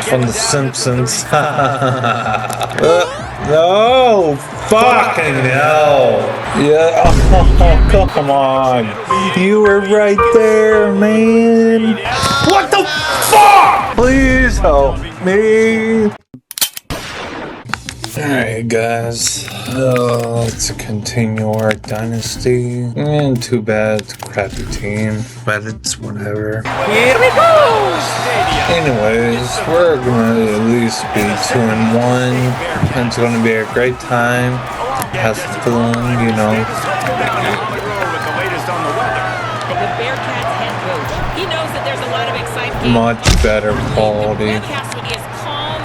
from The Simpsons. No, fucking hell. Yeah, oh, come on. You were right there, man. What the fuck? Please help me. Alright guys, let's continue our dynasty. And too bad, it's a crappy team, but it's whatever. Here we go! Anyways, we're gonna at least be 2-1. It's gonna be a great time. Have fun, you know. Much better quality.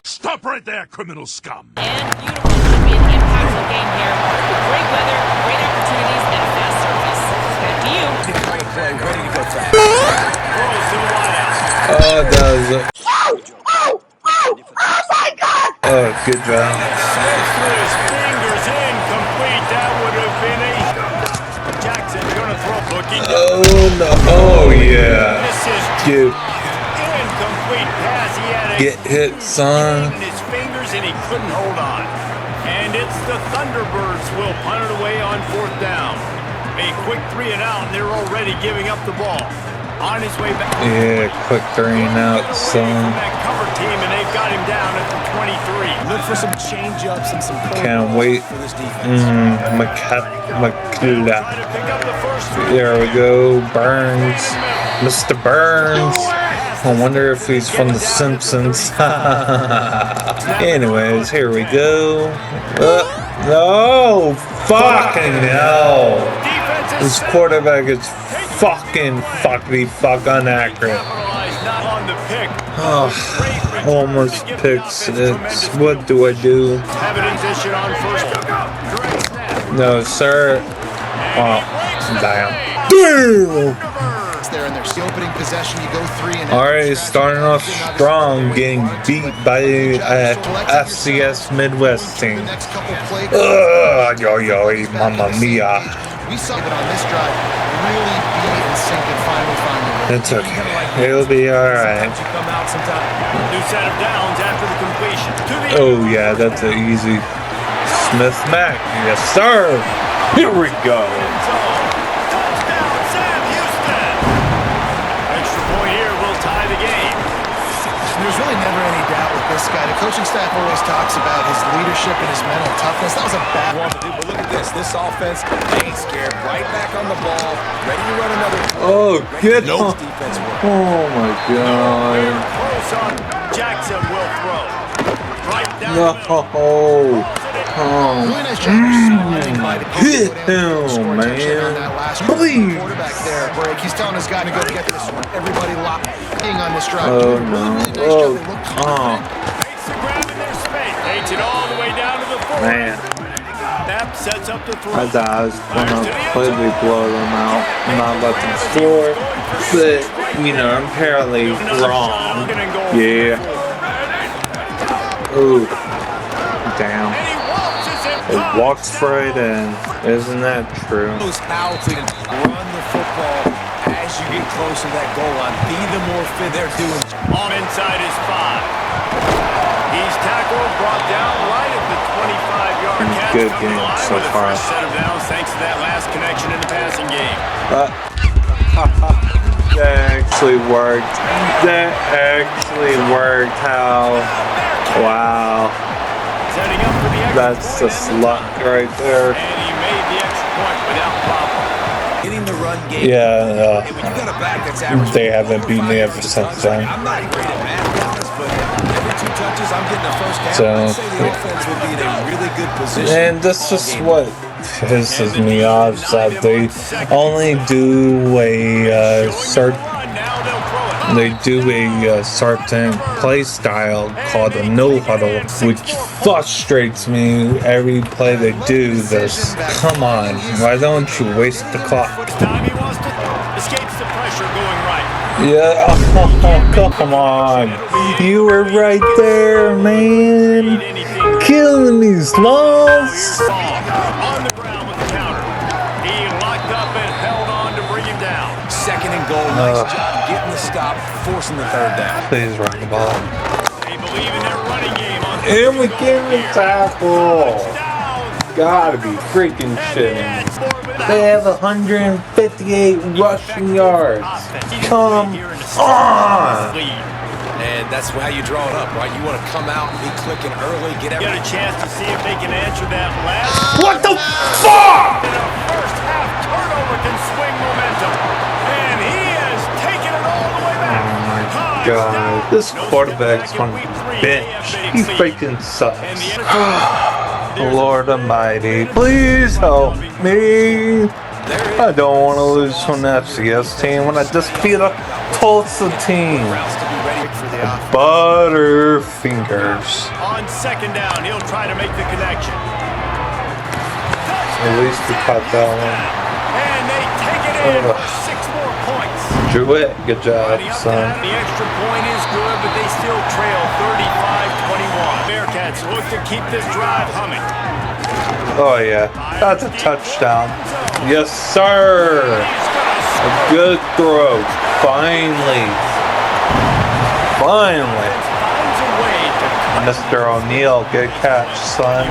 Stop right there, criminal scum! And beautiful to be an impactful game here. Great weather, great opportunities, and a fast surface. Back to you. Great play, ready to go fast. Oh, that was it. Oh, good job. His fingers incomplete. That would have been a... Jackson, you're gonna throw looking. Oh, no. Oh, yeah. This is Dude. incomplete pass. He had a Get hit, son. in his fingers and he couldn't hold on. And it's the Thunderbirds will punt it away on 4th down. A quick 3 and out, and they're already giving up the ball. On his way back. Yeah, quick 3 and out, son. That cover team, and they've got him down at the 23. Look for some change-ups and some Can't wait. for this defense. There we go. Burns. Mr. Burns. I wonder if he's from The Simpsons. Anyways, here we go. No, fucking hell. This quarterback is fucking inaccurate. Oh, almost pick 6. What do I do? No, sir. Oh, damn. There in their opening possession, you go 3 and Alright, starting off strong, getting beat by FCS Midwest team. Yo, mamma mia. We saw it on this drive really be in sync and finally find the way. It's okay. It'll be alright. New set of downs after the completion. Oh yeah, that's an easy Smith Mac. Yes, sir. Here we go. There's really never any doubt with this guy. The coaching staff always talks about his leadership and his mental toughness. That was a bad one to do, but look at this. This offense, they ain't scared. Right back on the ball, ready to run another. Oh, get no him. defense work. Oh my god. Jackson will throw. Right down No. Really nice job. Hit him, man. Please. Quarterback there, break. He's telling his guy to go get this one. Everybody locked on this drive. Oh no. Oh. Takes it all the way down to the 4. Man. That sets up the throw. I thought I was gonna completely blow them out and not let them score. But, you know, I'm apparently wrong. Yeah. Ooh. Damn. It walks right in. Isn't that true? Knows how to run the football as you get close to that goal line. Be the more fit they're doing. On inside his 5. He's tackled, brought down right at the 25-yard catch. Good game so far. Set of downs thanks to that last connection in the passing game. That actually worked. That actually worked. How? Wow. Setting up for the extra That's point just luck right there. And he made the extra point without problem. Getting the run game. Yeah, When you got a back that's average, they haven't beaten me ever since then. I'm not great at math, but every 2 touches, I'm getting the first down. So, I'd say the offense would be in a really good position. And this is what pisses me off, is that they only do a certain play style called a no huddle, which frustrates me every play they do this. Come on, why don't you waste the clock? Time he wants to escapes the pressure going right. Yeah, oh, come on. You were right there, man. Killing these balls. On the ground with the counter. He locked up and held on to bring him down. 2nd and goal. Nice job getting the stop, forcing the 3rd down. Please run the ball. Able leaving their running game on And we give him a tackle. Gotta be freaking shitting. They have 158 rushing yards. Come on. And that's how you draw it up, right? You want to come out, be clicking early, get Get a chance to see if they can answer that last. What the fuck? And a first half turnover can swing momentum. And he has taken it all the way back. Oh my god. This quarterback's on the bench. He freaking sucks. Lord Almighty, please help me. I don't want to lose to an FCS team when I just beat a Tulsa team. Butterfingers. On second down, he'll try to make the connection. At least we caught that one. And they take it in for 6 more points. Drew it. Good job, son. The extra point is good, but they still trail 35-21. Bearcats look to keep this drive humming. Oh yeah, that's a touchdown. Yes, sir. A good throw. Finally. Finally. Mr. O'Neal, good catch, son.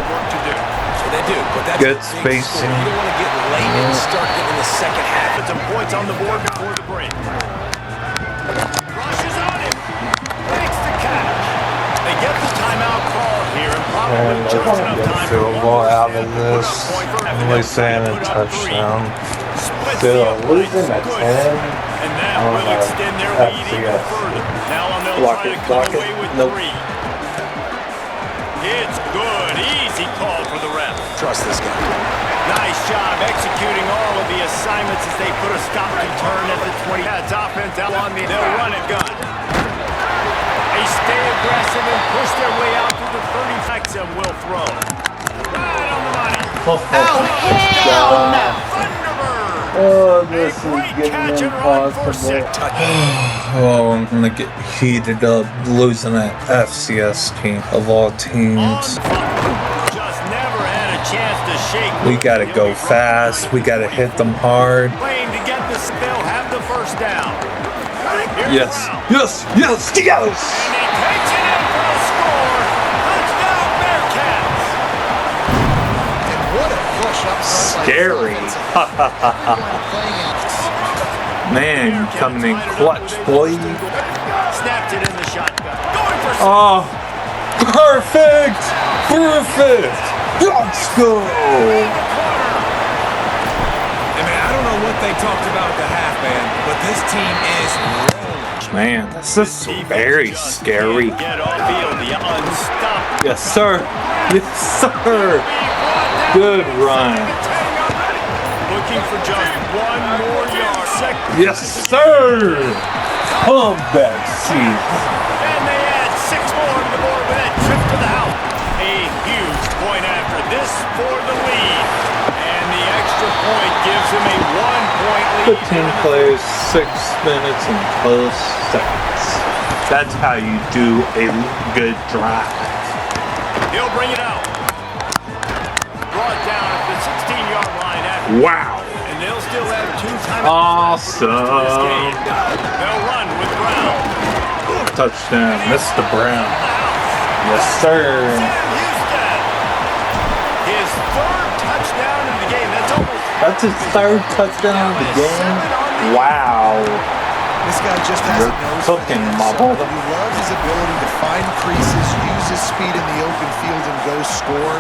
Good spacing. You don't want to get late and start getting the second half. Put some points on the board before the break. Rushes on him. Makes the catch. They get the timeout called here and probably just enough time for field goal out of this. I'm only saying a touchdown. Still losing at 10. And that will extend their lead even further. Now on they'll try to come away with 3. It's good. Easy call for the ref. Trust this guy. Nice job executing all of the assignments as they put a stop and turn at the 20. That's offense out on the. They'll run it gun. They stay aggressive and push their way out through the 30. Texan will throw. Right on the money. Hell no. Oh, this is getting impossible. Oh, I'm gonna get heated up losing that FCS team of all teams. Just never had a chance to shake. We gotta go fast. We gotta hit them hard. Playing to get this, they'll have the first down. Yes, yes, yes, yes! And he takes it in for the score. Touchdown, Bearcats. And what a push up front. Scary. Man, coming in clutch, boy. Snapped it in the shotgun. Going for Oh, perfect! Perfect! Let's go! I mean, I don't know what they talked about at the half, man, but this team is rolling. Man, this is very scary. Get off field, the unstoppable. Yes, sir. Yes, sir. Good run. Looking for just 1 more yard. Yes, sir. Comeback season. And they add 6 more to the board with that trip to the house. A huge point after this for the lead. And the extra point gives him a 1-point lead. 15 plays, 6 minutes and 12 seconds. That's how you do a good drive. He'll bring it out. Brought down at the 16-yard line. Wow. And they'll still have 2 timeouts. Awesome. They'll run with Brown. Touchdown, Mr. Brown. Yes, sir. Houston. His 3rd touchdown in the game. That's his 3rd touchdown of the game. Wow. This guy just has You're a nose cooking, for the my end zone. brother. He loves his ability to find creases, use his speed in the open field, and go score.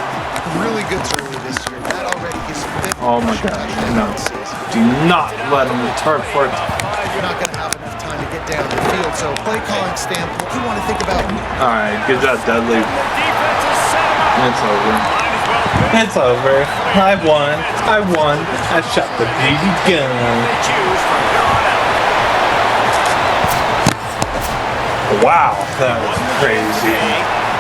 Really good early this year. That already his 5th. Oh my God, no. Do not let him return for it. You're not going to have enough time to get down the field. So play calling standpoint, you want to think about. Alright, good job, Dudley. Defense is set him up. It's over. Might as well finish. It's over. I won. I won. I shot the BB gun. They choose from here on out. Wow, that was crazy.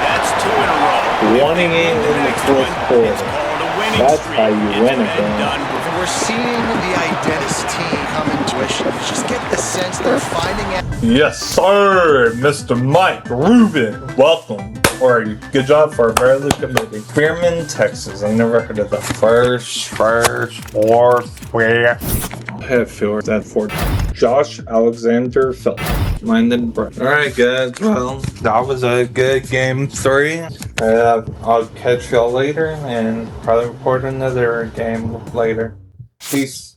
That's 2 in a row. Winning it in the 4th quarter. Called a winning That's streak. how you win a It's been game. done before. And we're seeing the identity team come into fruition. Just get the sense they're finding it. Yes, sir, Mr. Mike Rubin. Welcome. Or good job for a very committee. Spearman, Texas. I never heard of the first, fourth, where? Headfield at Fort Josh Alexander Phillips. minded break. Alright guys, well, that was a good game 3. I'll catch y'all later and probably report another game later. Peace.